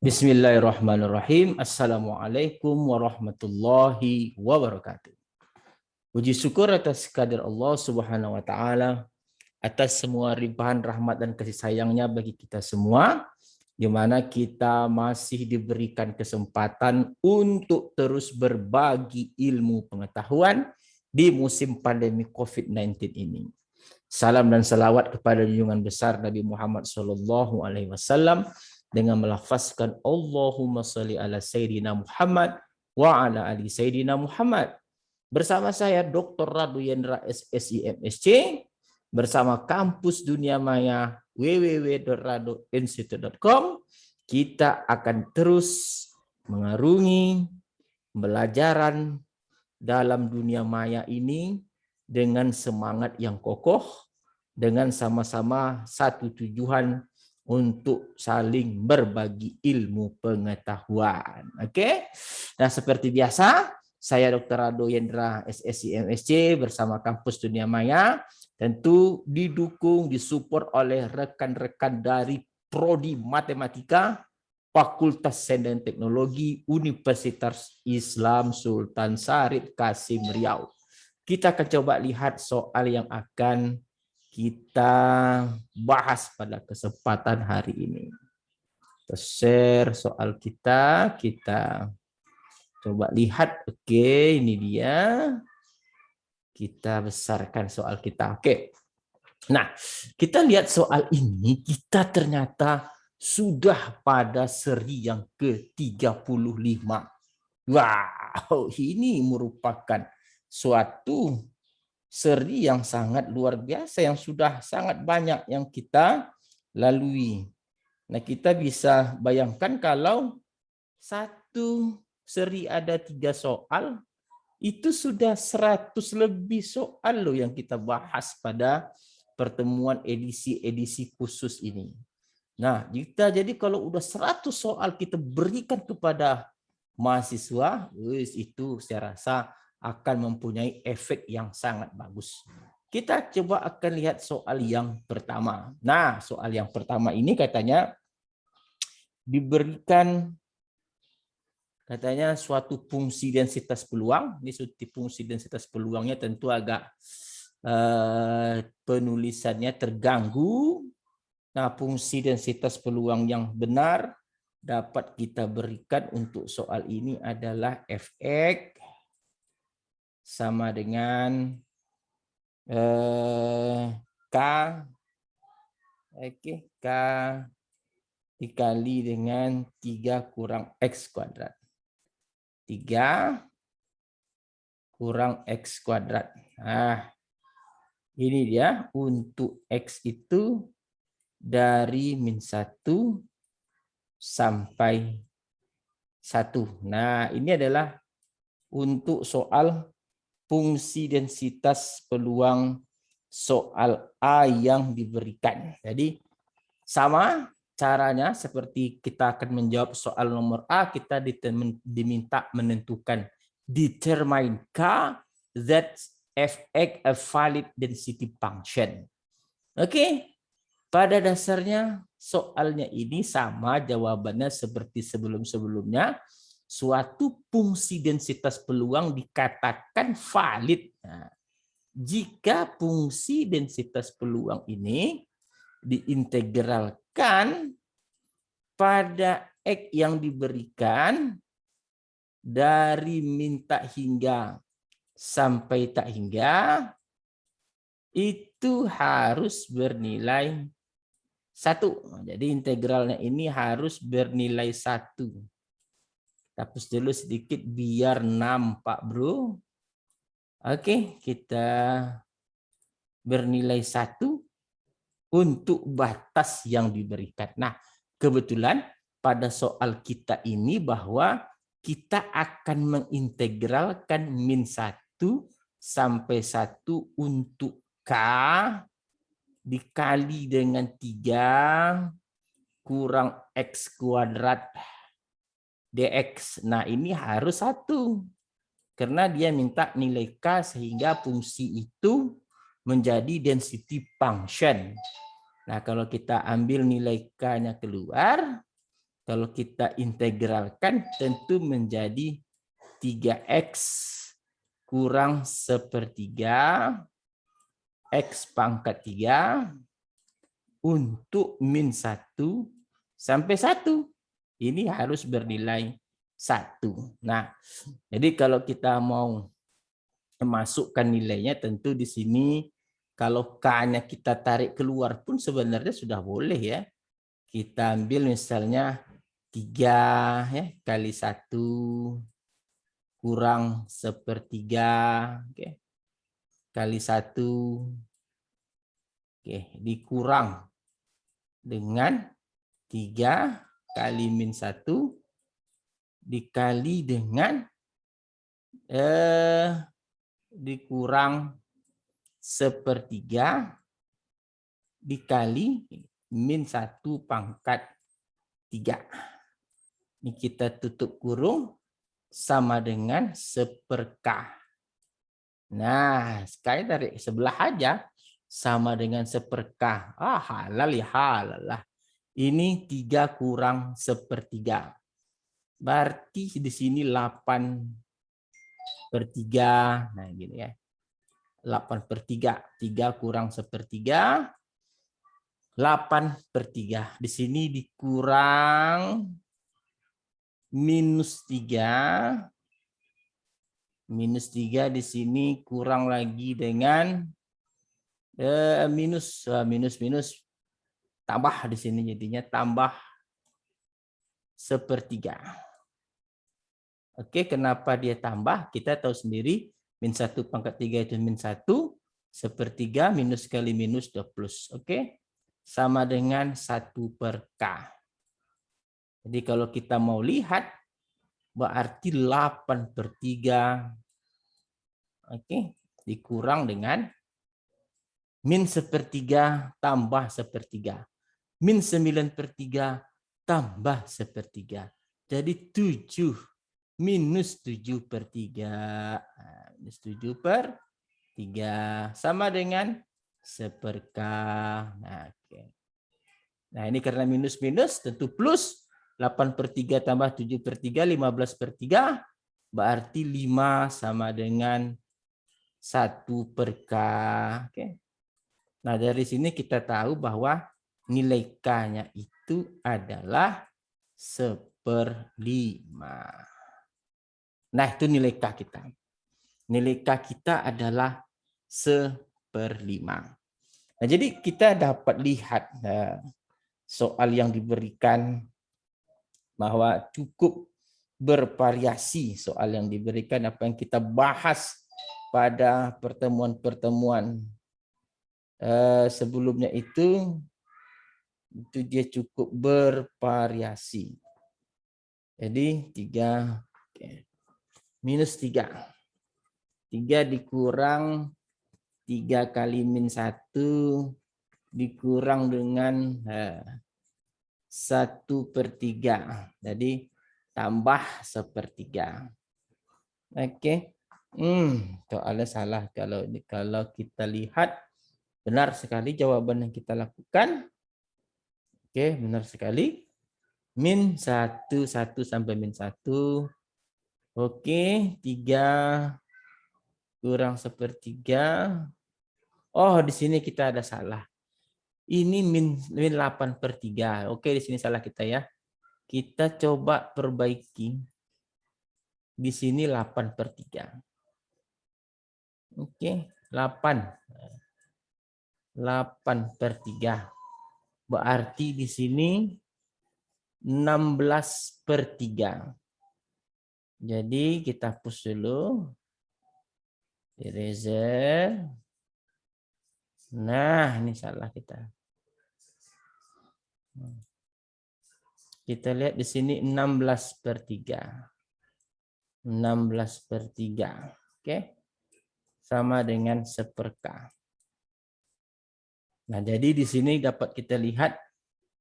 Bismillahirrahmanirrahim. Assalamualaikum warahmatullahi wabarakatuh. Puji syukur atas kehadirat Allah Subhanahu wa taala atas semua limpahan rahmat dan kasih sayangnya bagi kita semua, di mana kita masih diberikan kesempatan untuk terus berbagi ilmu pengetahuan di musim pandemi COVID-19 ini. Salam dan salawat kepada junjungan besar Nabi Muhammad SAW dengan melafazkan Allahumma sholli ala Sayyidina Muhammad wa ala ali Sayyidina Muhammad. Bersama saya Dr. Radu Yendra SSI MSc bersama Kampus Dunia Maya www.radoinstitute.com. Kita akan terus mengarungi pembelajaran dalam dunia maya ini dengan semangat yang kokoh, dengan sama-sama satu tujuan untuk saling berbagi ilmu pengetahuan. Oke. Nah, seperti biasa, saya Dr. Rado Yendra SSI MSc bersama Kampus Dunia Maya tentu didukung, disupport oleh rekan-rekan dari Prodi Matematika Fakultas Sains dan Teknologi Universitas Islam Sultan Syarif Kasim Riau. Kita akan coba lihat soal yang akan kita bahas pada kesempatan hari ini. Kita share soal kita coba lihat. Oke, ini dia. Kita besarkan soal kita. Oke. Nah, kita lihat soal ini, kita ternyata sudah pada seri yang ke-35. Wow, ini merupakan suatu seri yang sangat luar biasa, yang sudah sangat banyak yang kita lalui. Nah, kita bisa bayangkan kalau satu seri ada 3 soal, itu sudah 100 lebih soal loh yang kita bahas pada pertemuan edisi khusus ini. Nah, jadi kalau udah 100 soal kita berikan kepada mahasiswa, itu saya rasa akan mempunyai efek yang sangat bagus. Kita coba akan lihat soal yang pertama. Nah, soal yang pertama ini katanya diberikan suatu fungsi densitas peluang. Ini fungsi densitas peluangnya tentu agak penulisannya terganggu. Nah, fungsi densitas peluang yang benar dapat kita berikan untuk soal ini adalah Fx sama dengan K K dikali dengan 3 kurang X kuadrat. 3 kurang X kuadrat. Nah, ini dia untuk X itu dari -1 sampai 1. Nah, ini adalah untuk soal fungsi densitas peluang soal A yang diberikan. Jadi sama caranya seperti kita akan menjawab soal nomor A, kita diminta menentukan determine K that Fx a valid density function. Oke. Pada dasarnya soalnya ini sama jawabannya seperti sebelum-sebelumnya. Suatu fungsi densitas peluang dikatakan valid. Nah, jika fungsi densitas peluang ini diintegralkan pada X yang diberikan dari minta hingga sampai tak hingga, itu harus bernilai 1. Jadi integralnya ini harus bernilai 1. Hapus dulu sedikit biar nampak, bro. Oke, kita bernilai 1 untuk batas yang diberikan. Nah, kebetulan pada soal kita ini bahwa kita akan mengintegralkan -1 sampai 1 untuk K dikali dengan 3 kurang X kuadrat dx. Nah, ini harus 1. Karena dia minta nilai K sehingga fungsi itu menjadi density function. Nah, kalau kita ambil nilai K-nya keluar, Kalau kita integralkan tentu menjadi 3x kurang 1/3 X pangkat 3 untuk min 1 sampai 1. Ini harus bernilai 1. Nah, jadi kalau kita mau memasukkan nilainya tentu di sini kalau K-nya kita tarik keluar pun sebenarnya sudah boleh ya. Kita ambil misalnya 3 ya, kali 1 kurang 1/3 oke. Kali 1 oke, dikurang dengan 3 kali min 1 dikali dengan dikurang 1/3 dikali min 1 pangkat 3. Ini kita tutup kurung sama dengan 1/k. Nah, sekali dari sebelah aja sama dengan 1/k. Halal ya halal lah. Ini 3 kurang 1/3. Berarti di sini 8/3. Nah, gini ya. 8/3. 3 kurang 1/3. 8/3. Di sini dikurang minus 3. Minus 3 di sini kurang lagi dengan minus tambah di sini jadinya tambah 1/3. Oke, kenapa dia tambah? Kita tahu sendiri min 1 pangkat 3 itu min 1, 1/3 minus kali minus 2 plus. Oke, sama dengan 1/k. Jadi kalau kita mau lihat berarti 8/3 oke, dikurang dengan min 1/3 tambah 1/3. Min 9/3 tambah 1/3. Jadi 7 minus 7/3. Minus 7/3 sama dengan 1/k. Nah, oke. Nah, ini karena minus-minus tentu plus. 8/3 tambah 7/3, 15/3. Berarti 5 sama dengan 1/k. Oke. Nah, dari sini kita tahu bahwa nilai K-nya itu adalah 1/5. Nah, itu nilai K kita. Nilai K kita adalah 1/5. Nah, jadi kita dapat lihat soal yang diberikan bahwa cukup bervariasi soal yang diberikan, apa yang kita bahas pada pertemuan-pertemuan sebelumnya itu dia cukup bervariasi. Jadi 3 minus 3. 3 dikurang 3 kali min 1 dikurang dengan 1/3. Jadi tambah 1/3. Oke. Soalnya salah kalau kita lihat benar sekali jawaban yang kita lakukan. Oke, benar sekali. Min 1 sampai min 1. Oke, 3 kurang 1/3. Oh, di sini kita ada salah. Ini min 8/3. Oke, di sini salah kita ya. Kita coba perbaiki. Di sini 8/3. Oke, 8/3. Berarti di sini 16/3. Jadi kita hapus dulu. Eraser. Nah, ini salah kita. Kita lihat di sini 16/3. 16/3. Oke. Sama dengan 1/k. Nah, jadi di sini dapat kita lihat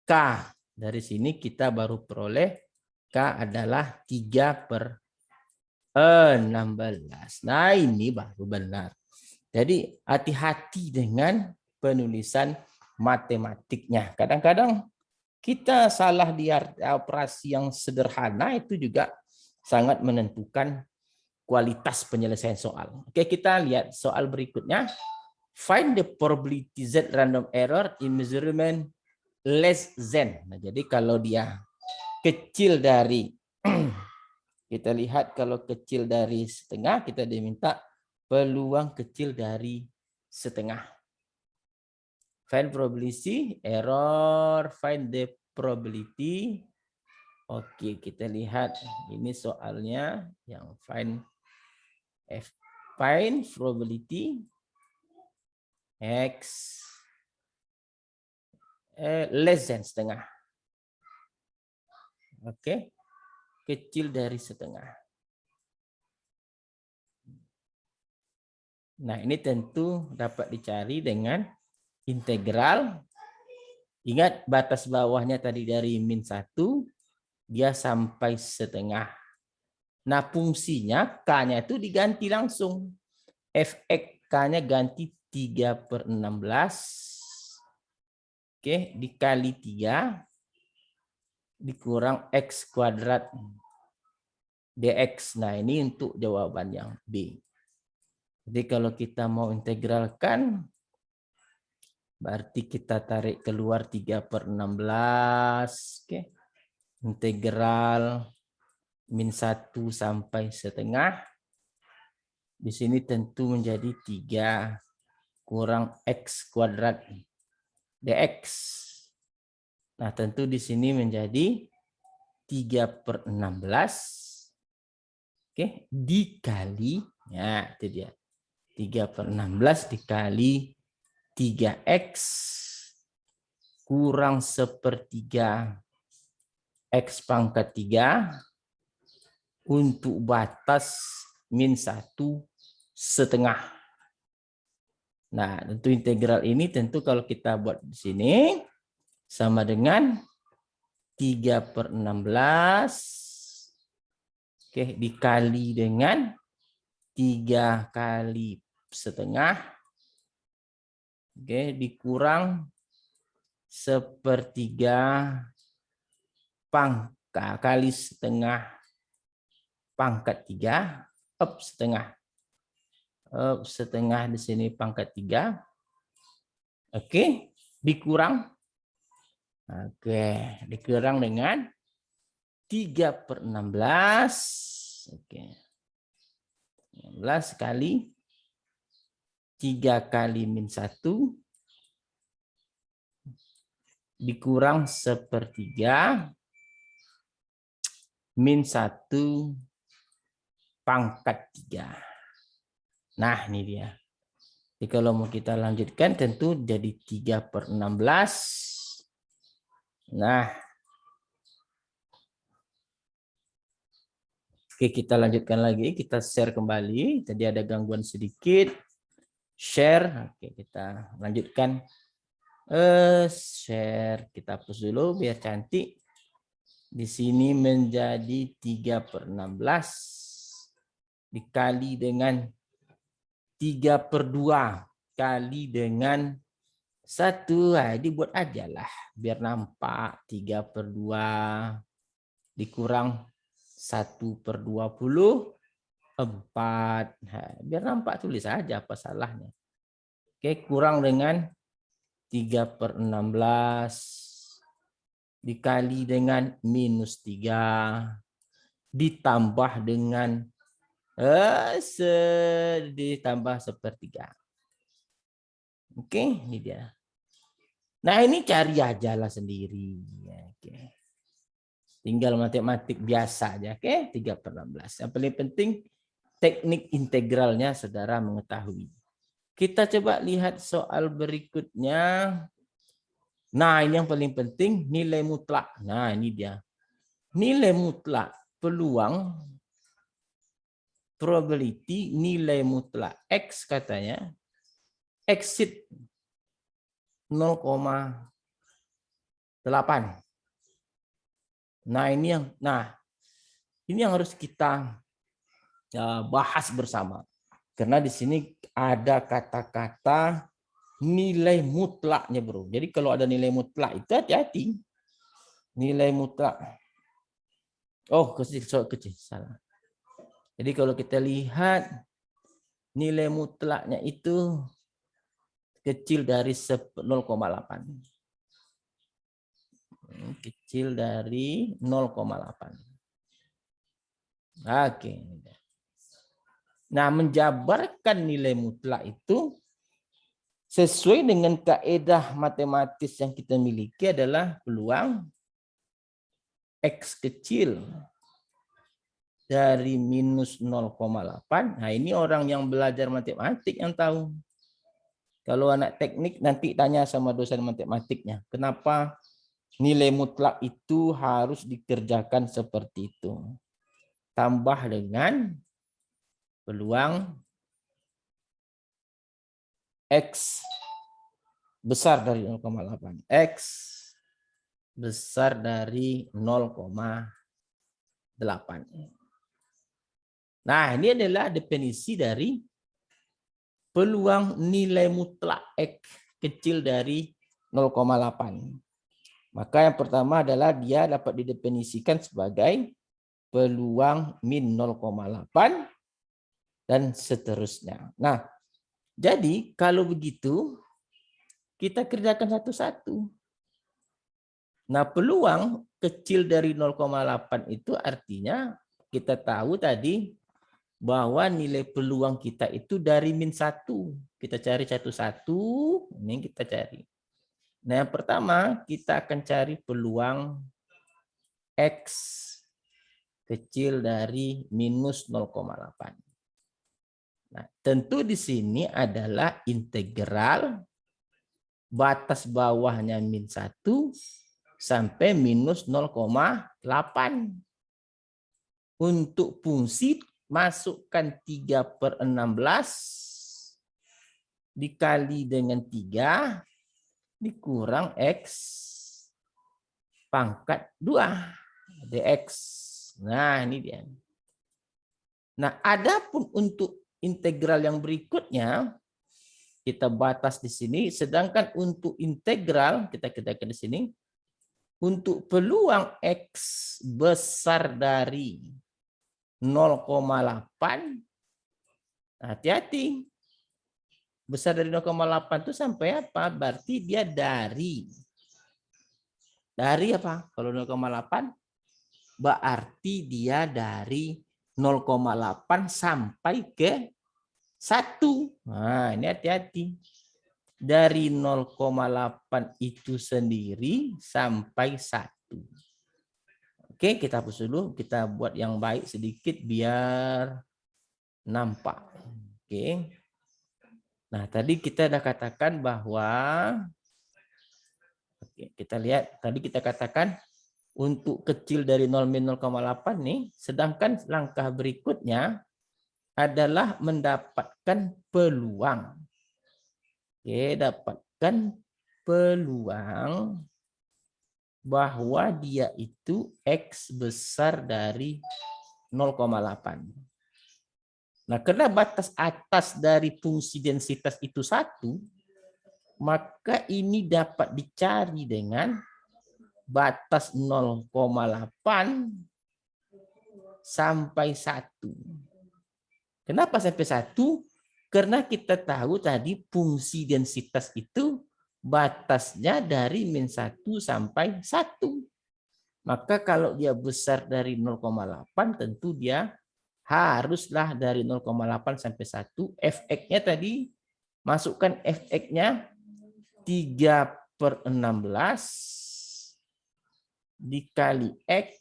K. Dari sini kita baru peroleh K adalah 3/16. Nah, ini baru benar. Jadi hati-hati dengan penulisan matematiknya. Kadang-kadang Kita salah di operasi yang sederhana itu juga sangat menentukan kualitas penyelesaian soal. Oke, kita lihat soal berikutnya. Find the probability Z random error in measurement less than. Nah, jadi kalau dia kecil dari kita lihat kalau kecil dari setengah, kita diminta peluang kecil dari setengah. Find probability error, find the probability. Oke, kita lihat ini soalnya yang find probability x less than setengah. Oke, kecil dari setengah. Nah, ini tentu dapat dicari dengan integral. Ingat batas bawahnya tadi dari min 1, dia sampai setengah. Nah, fungsinya K-nya itu diganti langsung. Fx K-nya ganti 3/16. Oke, dikali 3 dikurang X kuadrat dx. Nah, ini untuk jawaban yang B. Jadi kalau kita mau integralkan, berarti kita tarik keluar 3/16. Oke. Integral min 1 sampai setengah. Di sini tentu menjadi 3 kurang X kuadrat dx. Nah, tentu di sini menjadi 3/16. Oke, dikali, ya itu dia. 3/16 dikali 3x kurang 1/3 x pangkat 3 untuk batas min 1 setengah. Nah, tentu integral ini tentu kalau kita buat di sini sama dengan 3/16. Oke, dikali dengan 3 kali setengah. Oke, dikurang 1/3 pangkat kali setengah pangkat 3 setengah. Setengah di sini pangkat 3. Oke, dikurang. Oke, dikurang dengan 3/16. Oke. 16 kali 3 kali min 1 dikurang 1/3 min 1 pangkat 3. Nah, ini dia. Jadi kalau mau kita lanjutkan tentu jadi 3/16. Nah, oke, kita lanjutkan lagi. Kita share kembali. Tadi ada gangguan sedikit. Share. Oke, kita lanjutkan. Share. Kita hapus dulu biar cantik. Di sini menjadi 3/16 dikali dengan 3/2 kali dengan 1. Nah, dibuat aja lah biar nampak. 3/2 dikurang 1/24. Nah, biar nampak, tulis saja apa salahnya. Oke, kurang dengan 3/16 dikali dengan minus 3 ditambah dengan ditambah 1/3. Oke, ini dia. Nah, ini cari aja lah sendiri. Oke. Tinggal matematik biasa aja. Oke, 3/16. Yang paling penting teknik integralnya saudara mengetahui. Kita coba lihat soal berikutnya. Nah, ini yang paling penting, nilai mutlak. Nah, ini dia. Nilai mutlak peluang probability nilai mutlak X katanya exceed 0,8. Nah, ini yang harus kita bahas bersama. Karena di sini ada kata-kata nilai mutlaknya, bro. Jadi kalau ada nilai mutlak itu hati-hati. Nilai mutlak. Oh, kecil, salah. Jadi kalau kita lihat nilai mutlaknya itu kecil dari 0,8. Kecil dari 0,8. Oke. Nah, menjabarkan nilai mutlak itu sesuai dengan kaidah matematis yang kita miliki adalah peluang X kecil dari minus 0,8. Nah, ini orang yang belajar matematik yang tahu. Kalau anak teknik nanti tanya sama dosen matematiknya, kenapa nilai mutlak itu harus dikerjakan seperti itu. Tambah dengan peluang X besar dari 0,8. X besar dari 0,8. Nah, ini adalah definisi dari peluang nilai mutlak X kecil dari 0,8. Maka yang pertama adalah dia dapat didefinisikan sebagai peluang min 0,8 dan seterusnya. Nah, jadi kalau begitu kita kerjakan satu-satu. Nah, peluang kecil dari 0,8 itu artinya kita tahu tadi bahwa nilai peluang kita itu dari min 1. Kita cari satu-satu, ini kita cari. Nah, yang pertama kita akan cari peluang X kecil dari minus 0,8. Nah, tentu di sini adalah integral batas bawahnya min 1 sampai minus 0,8. Untuk fungsi masukkan 3/16 dikali dengan 3 dikurang X pangkat 2 dx. Nah, ini dia. Nah, adapun untuk integral yang berikutnya kita batas di sini, sedangkan untuk integral kita kerjakan di sini untuk peluang X besar dari 0,8. Hati-hati. Besar dari 0,8 itu sampai apa? Berarti dia dari apa? Kalau 0,8 berarti dia dari 0,8 sampai ke 1. Nah, ini hati-hati. Dari 0,8 itu sendiri sampai 1. Oke, kita hapus dulu. Kita buat yang baik sedikit biar nampak. Oke. Nah, tadi kita sudah katakan bahwa kita lihat tadi kita katakan untuk kecil dari 0-0,8 nih, sedangkan langkah berikutnya adalah mendapatkan peluang. Oke, dapatkan peluang bahwa dia itu X besar dari 0,8. Nah, karena batas atas dari fungsi densitas itu 1, maka ini dapat dicari dengan batas 0,8 sampai 1. Kenapa sampai 1? Karena kita tahu tadi fungsi densitas itu batasnya dari min 1 sampai 1. Maka kalau dia besar dari 0,8 tentu dia haruslah dari 0,8 sampai 1. Fx-nya tadi, masukkan Fx-nya 3/16 dikali X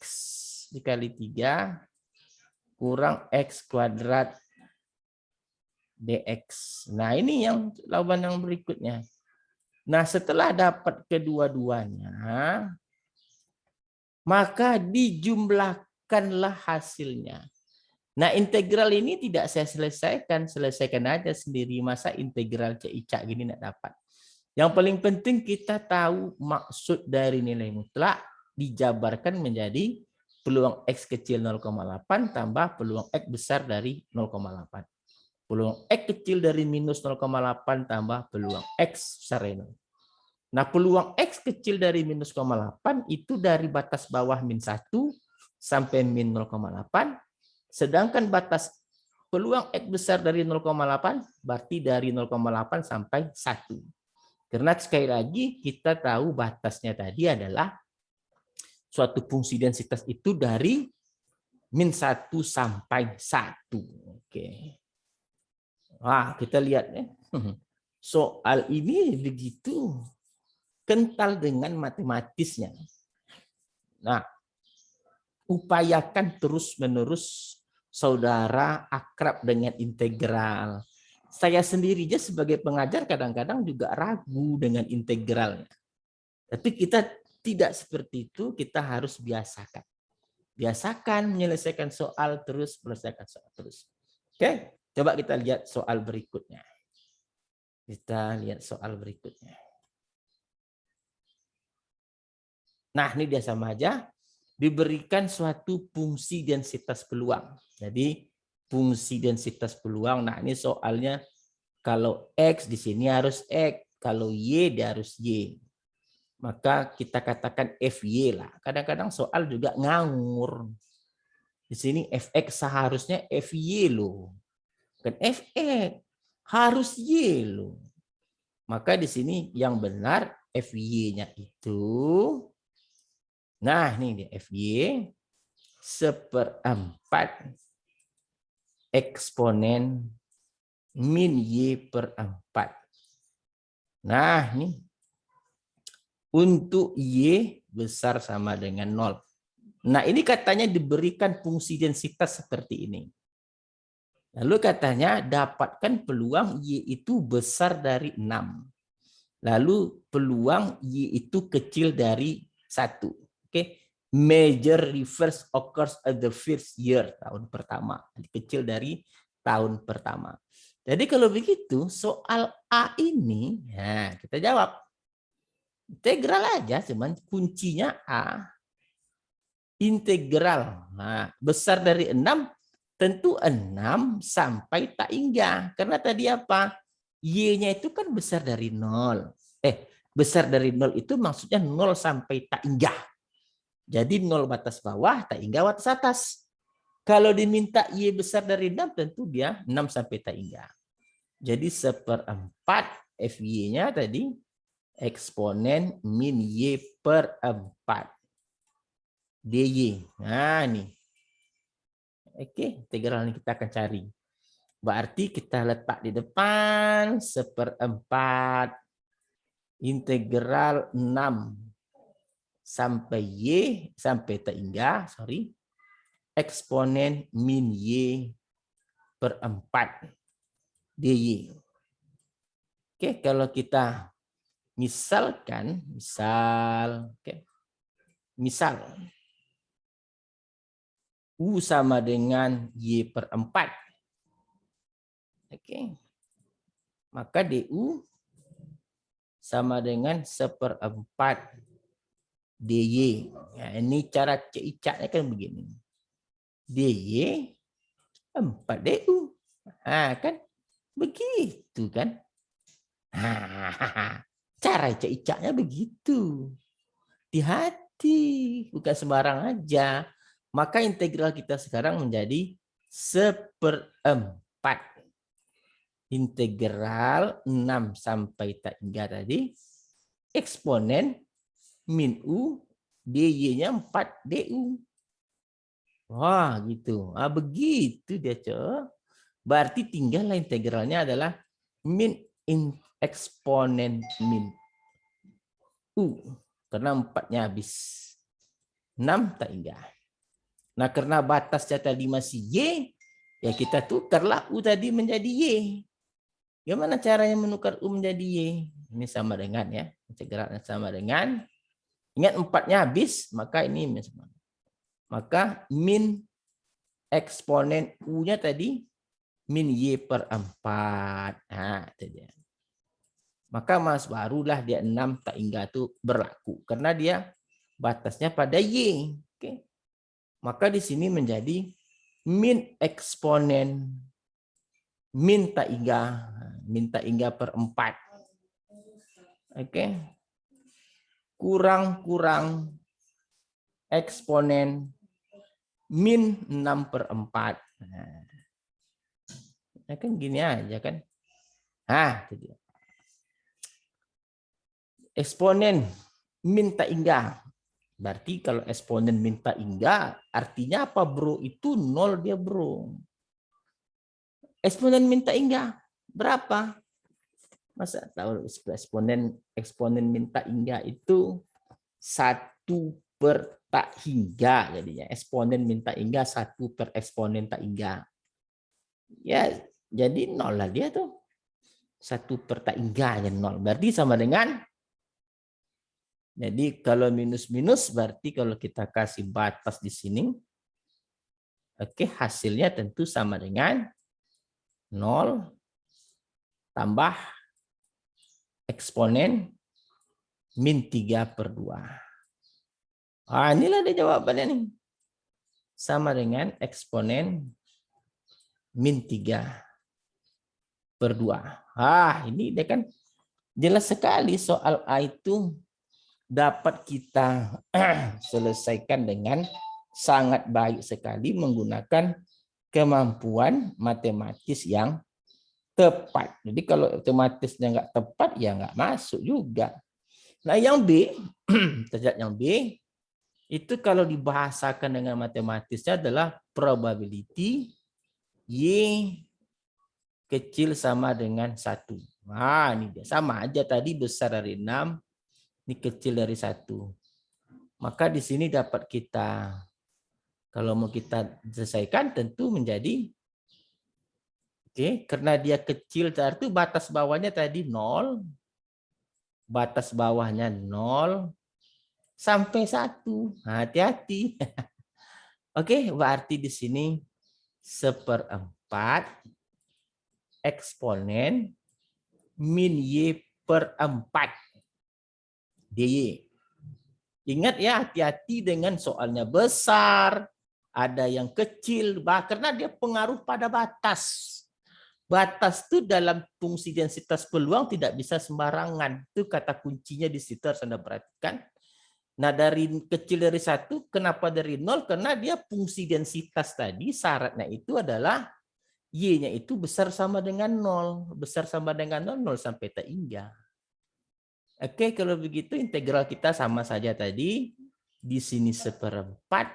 dikali 3 kurang X kuadrat dx. Nah, ini yang jawaban yang berikutnya. Nah, setelah dapat kedua-duanya, maka dijumlahkanlah hasilnya. Nah, integral ini tidak saya selesaikan aja sendiri. Masa integral cicak gini tidak dapat. Yang paling penting kita tahu maksud dari nilai mutlak dijabarkan menjadi peluang X kecil 0,8 tambah peluang X besar dari 0,8. Peluang X kecil dari minus 0,8 tambah peluang X besar dari 0. Nah, peluang X kecil dari minus 0,8 itu dari batas bawah min 1 sampai min 0,8. Sedangkan batas peluang X besar dari 0,8 berarti dari 0,8 sampai 1. Karena sekali lagi kita tahu batasnya tadi adalah suatu fungsi densitas itu dari min 1 sampai 1. Oke. Wah, kita lihat ya. Soal ini begitu kental dengan matematisnya. Nah, upayakan terus-menerus saudara akrab dengan integral. Saya sendiri aja sebagai pengajar kadang-kadang juga ragu dengan integralnya. Tapi kita tidak seperti itu, kita harus biasakan. Biasakan menyelesaikan soal terus, menyelesaikan soal terus. Oke, coba kita lihat soal berikutnya. Kita lihat soal berikutnya. Nah, ini dia sama aja. Diberikan suatu fungsi densitas peluang. Jadi, fungsi densitas peluang. Nah, ini soalnya kalau X di sini harus X. Kalau Y, dia harus Y. Maka kita katakan FY lah. Kadang-kadang soal juga ngawur. Di sini Fx seharusnya Fy loh. Kan Fx harus Y loh. Maka di sini yang benar Fy-nya itu, nah ini dia Fy 1/4 eksponen min Y per 4. Nah ini untuk Y besar sama dengan 0. Nah ini katanya diberikan fungsi densitas seperti ini. Lalu katanya dapatkan peluang Y itu besar dari 6. Lalu peluang Y itu kecil dari 1. Oke. Major reverse occurs at the first year, tahun pertama. Kecil dari tahun pertama. Jadi kalau begitu soal A ini, nah kita jawab. Integral aja, cuman kuncinya A. Integral. Nah, besar dari 6, tentu 6 sampai tak hingga. Karena tadi apa? Y-nya itu kan besar dari 0. Besar dari 0 itu maksudnya 0 sampai tak hingga. Jadi 0 batas bawah, tak hingga batas atas. Kalau diminta Y besar dari 6, tentu dia 6 sampai tak hingga. Jadi 1/4 FY-nya tadi eksponen min Y per 4. DY. Nah, nih. Oke, integral ini kita akan cari. Berarti kita letak di depan 1/4 integral 6 sampai Y sampai tak hingga, eksponen min Y per 4 DY. Oke, kalau kita misalkan, misal U sama dengan Y per 4. Oke. Maka DU sama dengan 1/4 DY. Ya, ini cara cicaknya kan begini. DY 4 DU. Nah, kan begitu kan. Nah, cara cicaknya begitu. Hati-hati, bukan sembarang aja. Maka integral kita sekarang menjadi 1/4. Integral 6 sampai tak hingga tadi. Eksponen min U, DY-nya 4 DU. Wah, gitu. Ah, begitu dia, Cok. Berarti tinggal integralnya adalah min eksponen min U. Karena 4-nya habis. 6 tak hingga. Nah, karena batasnya tadi masih Y, ya kita tukarlah U tadi menjadi Y. Gimana caranya menukar U menjadi Y? Ini sama dengan ya. Integralnya sama dengan. Ingat 4-nya habis, maka ini maka min eksponen U-nya tadi min Y per 4. Nah, itu dia. Maka barulah dia 6 tak hingga itu berlaku. Karena dia batasnya pada Y. Oke. Maka di sini menjadi min eksponen min tak hingga per 4. Oke. kurang eksponen min 6/4. Nah, kan gini aja kan. Itu dia. Eksponen min tak hingga. Berarti kalau eksponen min tak hingga, artinya apa bro? Itu 0 dia bro. Eksponen min tak hingga berapa? Masa tahu eksponen min tak hingga itu 1 per tak hingga jadinya. Eksponen min tak hingga 1 per eksponen tak hingga. Ya, jadi 0 lah dia tuh. 1 per tak hingga 0. Berarti sama dengan, jadi kalau minus-minus berarti kalau kita kasih batas di sini, oke, hasilnya tentu sama dengan 0 tambah eksponen min 3/2. Inilah dia jawabannya nih. Sama dengan eksponen min 3/2. Ini dia kan jelas sekali soal A itu dapat kita selesaikan dengan sangat baik sekali menggunakan kemampuan matematis yang tepat. Jadi kalau matematisnya nggak tepat, ya nggak masuk juga. Nah, yang B, yang B, itu kalau dibahasakan dengan matematisnya adalah probability Y kecil sama dengan 1. Ini dia. Sama aja tadi besar dari 6, ini kecil dari 1. Maka di sini dapat kita, kalau mau kita selesaikan tentu menjadi, karena dia kecil, itu batas bawahnya tadi 0, batas bawahnya 0 sampai 1. Hati-hati. Berarti di sini 1/4 eksponen min Y/4 dy. Ingat ya, hati-hati dengan soalnya besar, ada yang kecil, karena dia pengaruh pada batas. Batas itu dalam fungsi densitas peluang tidak bisa sembarangan. Itu kata kuncinya di situ, harus Anda perhatikan. Nah, dari kecil dari 1, kenapa dari 0? Karena dia fungsi densitas tadi, syaratnya itu adalah Y-nya itu besar sama dengan 0. Besar sama dengan 0, 0 sampai tak hingga. Kalau begitu integral kita sama saja tadi. Di sini 1/4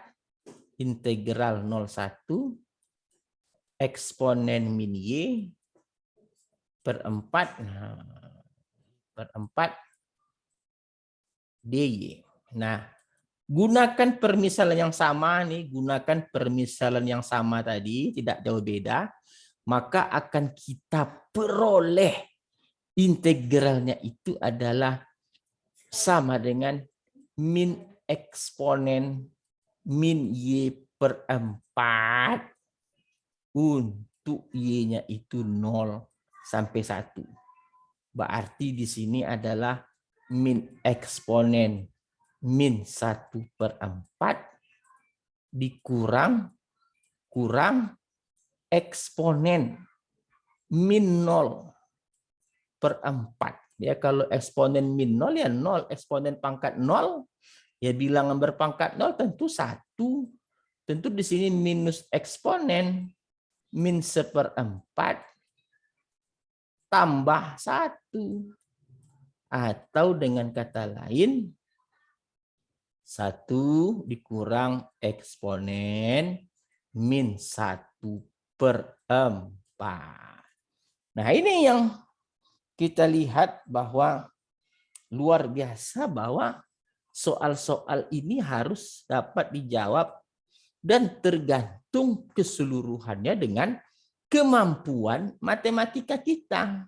integral 01 eksponen min Y per 4 dy. Nah, gunakan permisalan yang sama nih, gunakan permisalan yang sama tadi, tidak jauh beda, maka akan kita peroleh integralnya itu adalah sama dengan min eksponen min Y/4 untuk Y-nya itu 0 sampai 1. Berarti di sini adalah min eksponen min 1/4 dikurang eksponen min 0/4. Ya, kalau eksponen min 0 ya 0, eksponen pangkat 0 ya bilangan berpangkat 0 tentu 1. Tentu di sini minus eksponen min 1/4 tambah 1. Atau dengan kata lain 1 dikurang eksponen min 1/4. Nah, ini yang kita lihat bahwa luar biasa bahwa soal-soal ini harus dapat dijawab dan tergantung keseluruhannya dengan kemampuan matematika kita.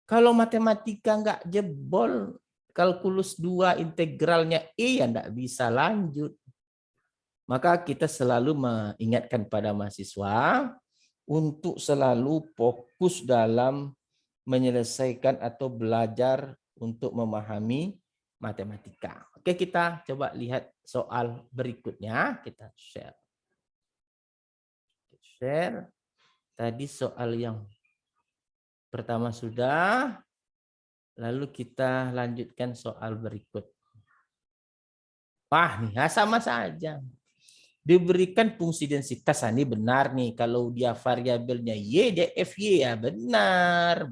Kalau matematika nggak jebol, kalkulus 2 integralnya E ya nggak bisa lanjut. Maka kita selalu mengingatkan pada mahasiswa untuk selalu fokus dalam menyelesaikan atau belajar untuk memahami matematika. Oke, kita coba lihat soal berikutnya. Kita share. Tadi soal yang pertama sudah. Lalu kita lanjutkan soal berikut. Wah, nih sama saja. Diberikan fungsi densitas, ini benar nih. Kalau dia variabelnya Y, dia FY ya, benar.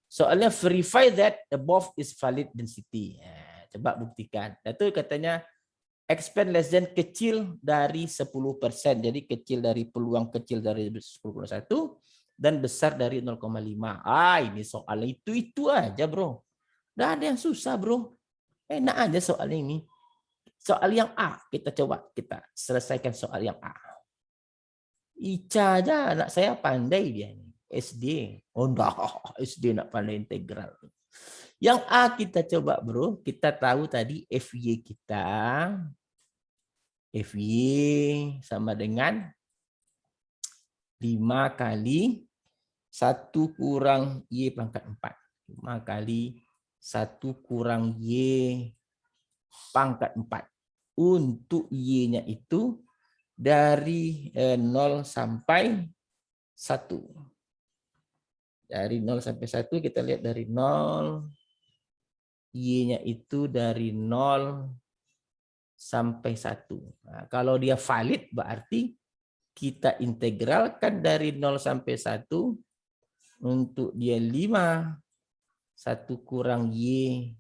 Soalnya verify that above is valid density. Ya, coba buktikan. Itu katanya expand less than kecil dari 10%. Jadi kecil dari peluang kecil dari 10,1 dan besar dari 0,5. Ini soal itu aja, bro. Nggak ada yang susah, bro. Enak aja soal ini. Soal yang A, kita selesaikan soal yang A. Ica aja anak saya pandai dia nih. SD. Oh enggak, SD nak pandai integral. Yang A kita coba, bro. Kita tahu tadi FY kita. FY sama dengan 5 kali 1 kurang Y pangkat 4. 5 kali 1 kurang Y pangkat 4. Untuk Y-nya itu dari 0 sampai 1. Dari 0 sampai 1 kita lihat dari 0. Y-nya itu dari 0 sampai 1. Nah, kalau dia valid berarti kita integralkan dari 0 sampai 1 untuk dia 5. 1 kurang Y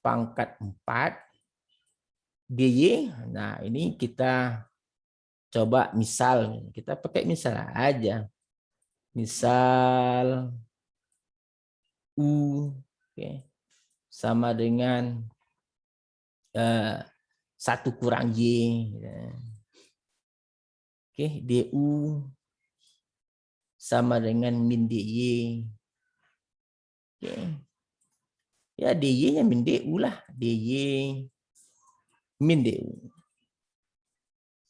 pangkat 4 dy. Nah, ini kita coba misal. Kita pakai misal aja. Misal U sama dengan 1 kurang Y. Du sama dengan min dy. Ya, dy-nya min du lah. dy min du.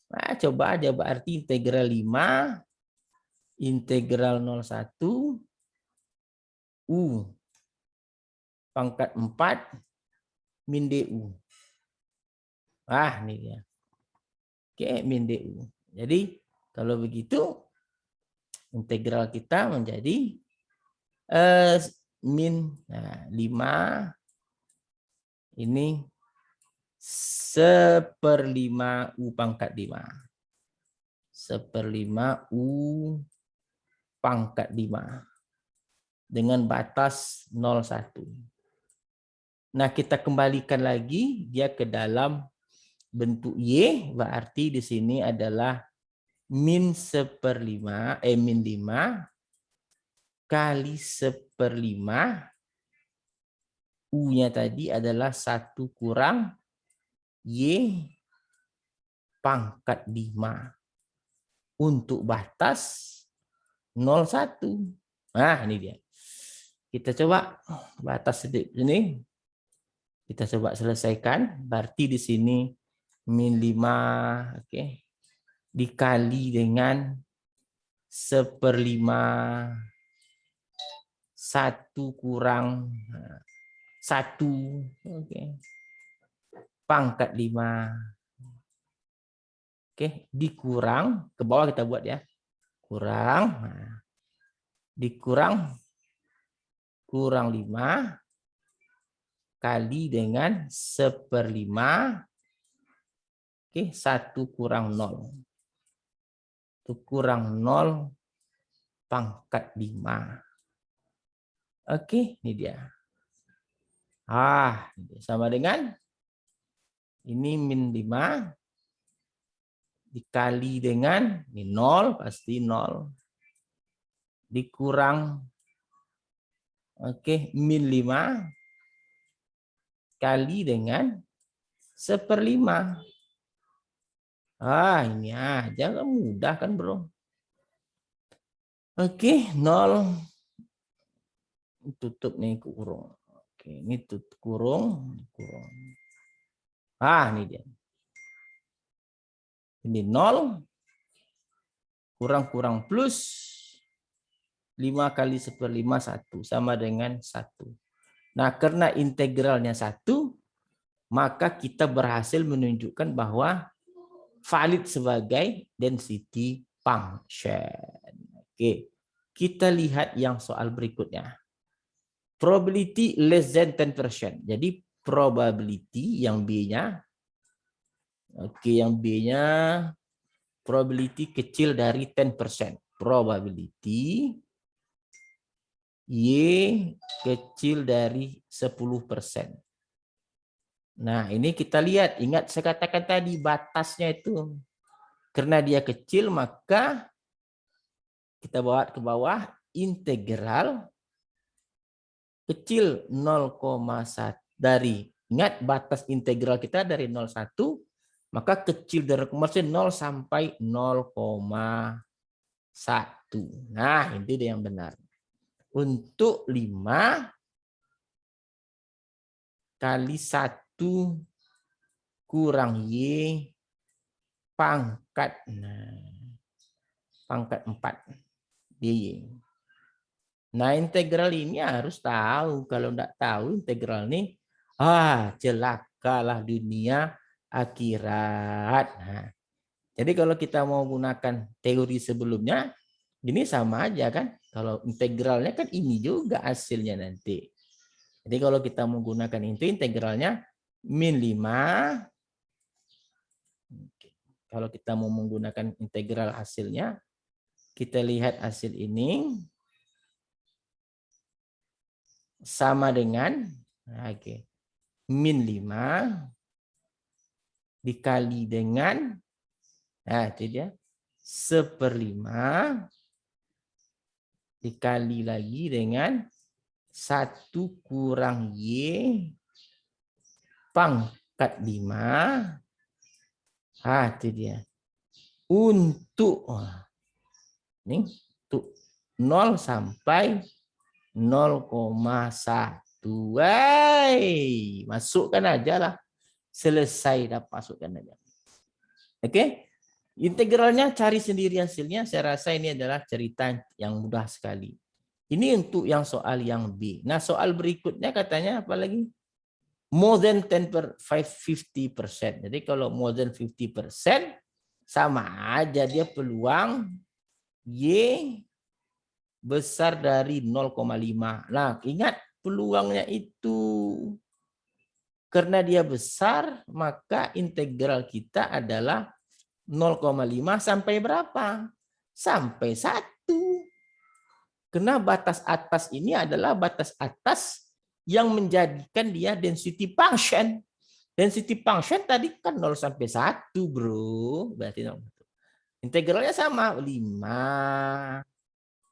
Nah, coba aja berarti integral 5 integral 01 U pangkat 4 min du. Ini dia. Min du. Jadi kalau begitu integral kita menjadi min 5 ini 1/5 U pangkat 5. 1/5 U pangkat 5. Dengan batas 0,1. Nah, kita kembalikan lagi dia ke dalam bentuk Y. Berarti di sini adalah min 1/5 kali 1/5 U-nya tadi adalah 1 kurang Y pangkat 5 untuk batas 0,1. Nah, ini dia. Kita coba batas ini. Kita coba selesaikan. Berarti di sini min 5 dikali dengan 1/5 1 kurang 1 pangkat 5 dikurang ke bawah kita buat ya, kurang dikurang 5 kali dengan 1/5 1 kurang 0. Itu kurang 0 pangkat 5. Ini dia. Sama dengan ini min 5 dikali dengan ini 0, pasti 0. Dikurang min 5 kali dengan 1/5. Ini aja kan mudah kan, bro. 0 tutup nih kurung. Ini tutup kurung. Ini dia. Ini 0 kurang plus 5 kali 1/5 1 sama dengan 1. Nah, karena integralnya 1, maka kita berhasil menunjukkan bahwa valid sebagai density function. Kita lihat yang soal berikutnya. Probability less than 10%. Jadi probability yang B-nya. Oke, yang B-nya probability kecil dari 10%. Probability Y kecil dari 10%. Nah, ini kita lihat. Ingat saya katakan tadi batasnya itu. Karena dia kecil, maka kita bawa ke bawah integral kecil 0,1 dari. Ingat batas integral kita dari 0,1, maka kecil dari 0 sampai 0,1. Nah, ini dia yang benar. Untuk 5 kali 1 kurang Y pangkat, pangkat 4 DY. Nah, integral ini harus tahu. Kalau enggak tahu integral ini, celakalah dunia akhirat. Nah, jadi kalau kita mau gunakan teori sebelumnya, ini sama aja kan? Kalau integralnya kan ini juga hasilnya nanti. Jadi kalau kita menggunakan itu integralnya min 5. Kalau kita mau menggunakan integral hasilnya, kita lihat hasil ini sama dengan min 5 dikali dengan, itu dia, 1/5 dikali lagi dengan 1 kurang Y pangkat 5. Itu dia. Untuk ini untuk 0 sampai 0,1. Masukkan aja lah. Selesai, dapat masukkan aja. Oke. Integralnya cari sendiri hasilnya. Saya rasa ini adalah cerita yang mudah sekali. Ini untuk yang soal yang B. Nah, soal berikutnya katanya apa lagi? More than 50%. Jadi kalau more than 50%, sama aja dia peluang Y besar dari 0,5. Nah, ingat peluangnya itu. Karena dia besar, maka integral kita adalah 0,5 sampai berapa? Sampai 1. Karena batas atas ini adalah batas atas yang menjadikan dia density function. Density function tadi kan 0 sampai 1, bro. Berarti 0. Integralnya sama. 5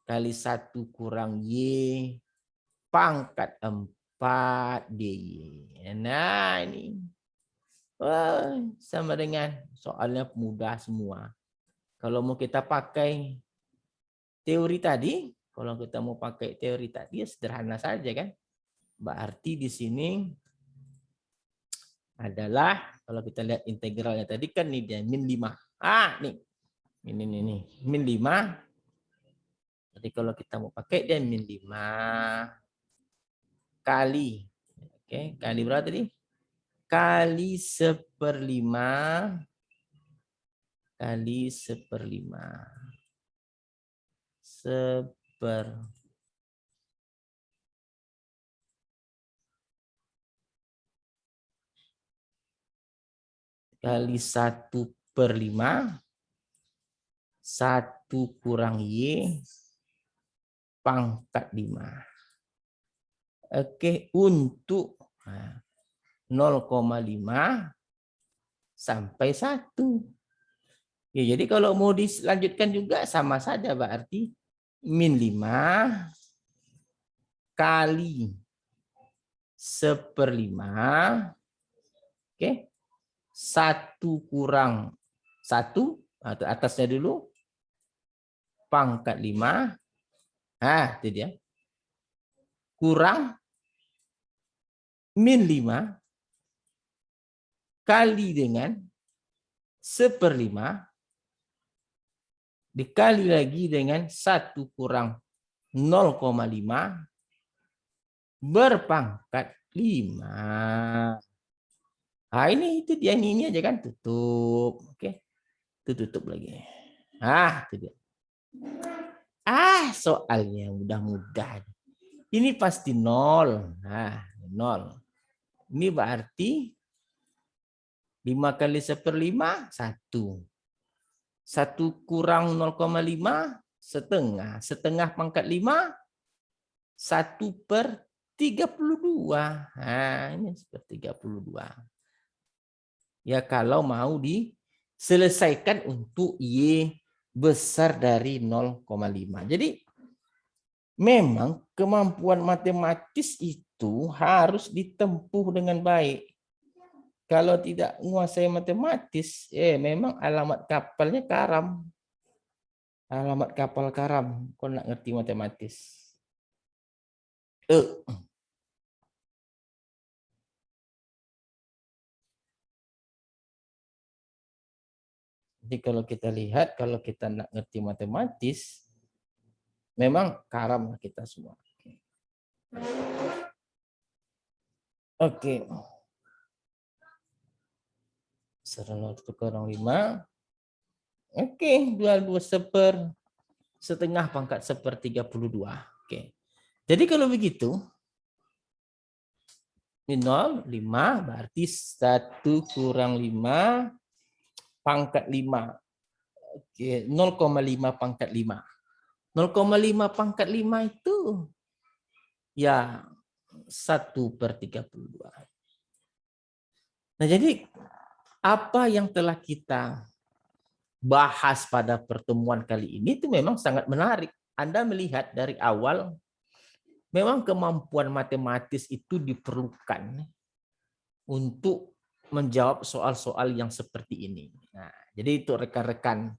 kali 1 kurang Y pangkat 4 DY. Nah, ini. Sama dengan soalnya mudah semua. Kalau mau kita pakai teori tadi, kalau kita mau pakai teori tadi ya sederhana saja kan. Berarti di sini adalah kalau kita lihat integralnya tadi kan nih dia min 5. Nih. Ini min 5. Jadi kalau kita mau pakai dia min 5 kali. Kali berapa tadi? Kali 1/5 kali 1/5 kali 1/5 1 kurang Y pangkat 5. Untuk 0,5 sampai 1. Ya, jadi kalau mau dilanjutkan juga sama saja berarti min 5 kali 1/5. 1 kurang 1 atau atasnya dulu pangkat 5. Itu dia. Kurang min 5 kali dengan 1/5 dikali lagi dengan 1 kurang 0,5 berpangkat 5. Ini itu dia ini aja kan tutup. Itu tutup lagi. Itu dia. Soalnya mudah-mudah. Ini pasti 0. 0. Ini berarti 5 kali 1/5, 1. 1 kurang 0,5, setengah. Setengah pangkat 5, 1/32. Nah, ini 1/32. Ya kalau mau diselesaikan untuk Y besar dari 0,5. Jadi memang kemampuan matematis itu harus ditempuh dengan baik. Kalau tidak menguasai matematis, memang alamat kapalnya karam. Alamat kapal karam, kau nak ngerti matematis. Jadi kalau kita lihat, kalau kita nak ngerti matematis, memang karam kita semua. Oke. 1/5. Oke, 2/2 setengah pangkat 1/32. Oke. Jadi kalau begitu, 0,5 berarti 1 kurang 5 pangkat 5. Oke, 0,5 pangkat 5. 0,5 pangkat 5 itu ya 1/32. Nah, jadi apa yang telah kita bahas pada pertemuan kali ini itu memang sangat menarik. Anda melihat dari awal memang kemampuan matematis itu diperlukan untuk menjawab soal-soal yang seperti ini. Nah, jadi itu rekan-rekan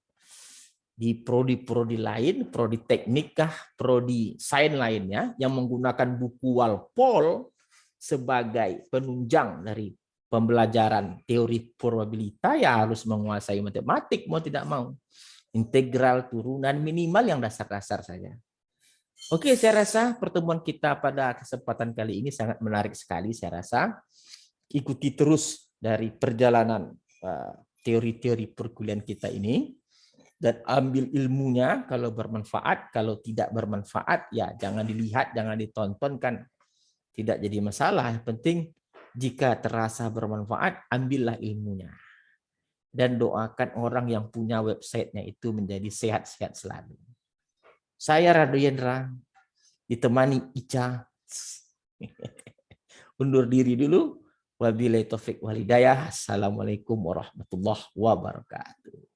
di prodi-prodi lain, prodi teknik kah, prodi sains lainnya yang menggunakan buku Walpole sebagai penunjang dari pembelajaran teori probabilitas, ya harus menguasai matematik mau tidak mau. Integral, turunan, minimal yang dasar-dasar saja. Oke, saya rasa pertemuan kita pada kesempatan kali ini sangat menarik sekali. Saya rasa ikuti terus dari perjalanan teori-teori perkuliahan kita ini dan ambil ilmunya. Kalau bermanfaat, kalau tidak bermanfaat ya jangan dilihat, jangan ditonton, kan tidak jadi masalah. Yang penting jika terasa bermanfaat, ambillah ilmunya. Dan doakan orang yang punya websitenya itu menjadi sehat-sehat selalu. Saya Rado Yendra, ditemani Ica. Undur diri dulu. Wabillahi taufik walhidayah. Assalamualaikum warahmatullahi wabarakatuh.